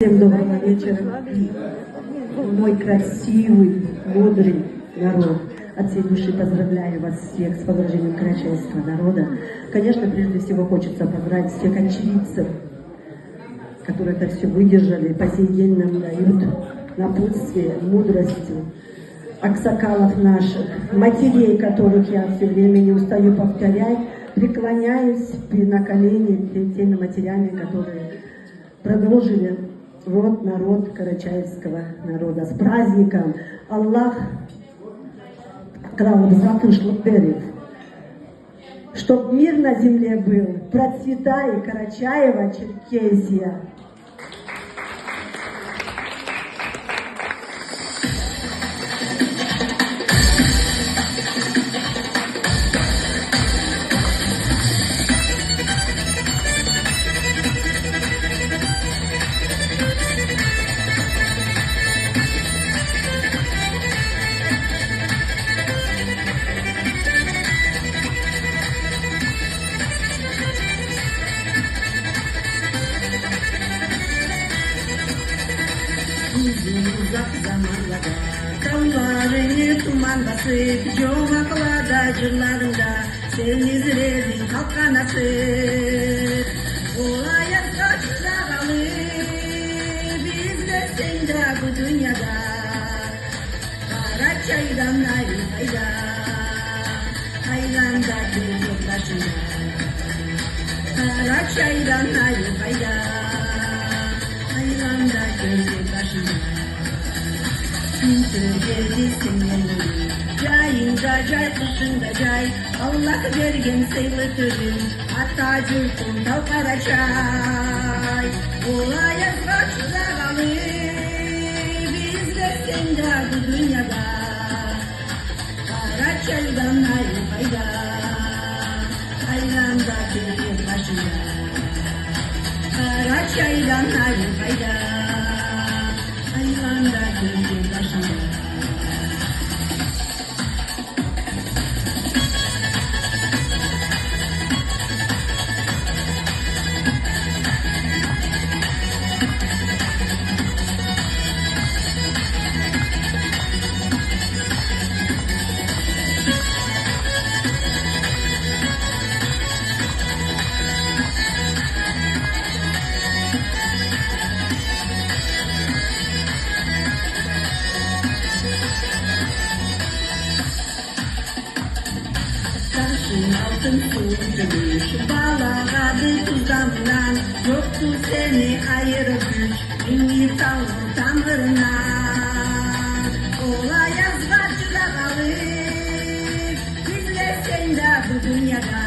Всем доброго вечера. Мой красивый, мудрый народ. От всей души поздравляю вас всех с возрождением карачаевского народа. Конечно, прежде всего хочется поздравить всех очевидцев, которые это все выдержали, по сей день нам дают напутствие, мудрости, аксакалов наших, матерей, которых я все время не устаю повторять, преклоняюсь на колени перед теми матерями, которые продолжили род, народ карачаевского народа. С праздником! Аллах чтоб мир на земле был, процветай, Карачаево, Черкесия. Uzak zamanlarda dağlarını tuman basıp Çomaklarda cırlarında Sevnizlerin kalkan açıp Olaya kaçta kalır Bizler sende bu dünyada Karaçay'dan ayrı fayda Hayranda gözü başında Karaçay'dan ayrı fayda Hayranda gözü başında Türkiye'de senin Cayında cay, kışında cay Allah vergen sayılır Hatta cürtün dal Karaçay Olaya kaçta kalır Bizler sende bu dünyada Karaçay'dan ayrı fayda Hayranda gözü başında Karaçay'dan ayrı fayda Hayranda gözü başında Altın suçmuş, bağlamadı tuzamdan Yoktu seni ayırıp Binli tavuk tamırından Olaya başta kalır Bizler sende bu dünyada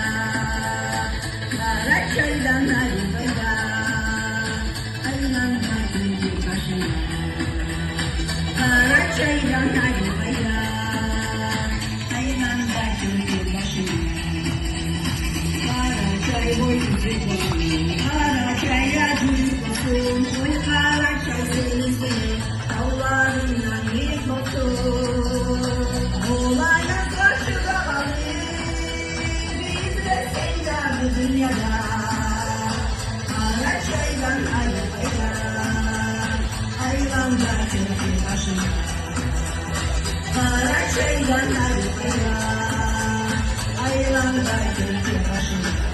Karaçay'dan ayrı fayda Hayranda gözü başında Karaçay'dan ayrı fayda Hayranda gözü başında Karaçay boyunca Karaçay'a duygusun Oy Karaçay seni Dağlarından bir olsun Olaya karşıda kalır Bizler sende bu dünyada Karaçay'dan ayrı fayda Hayranda gözü başında Karaçay'dan ayrı fayda Hayranda gözü başında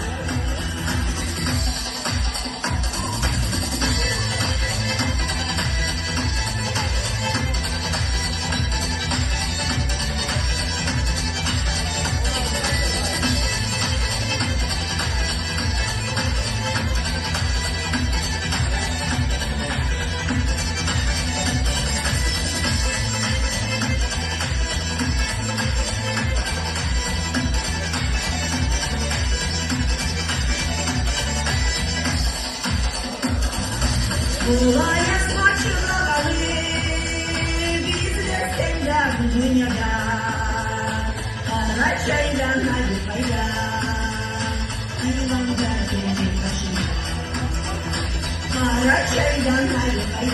Olaya saçına kalır Bizler sende bu dünyada Karaçay'dan ayrı fayda Hayranda gözü başında Karaçay'dan ayrı fayda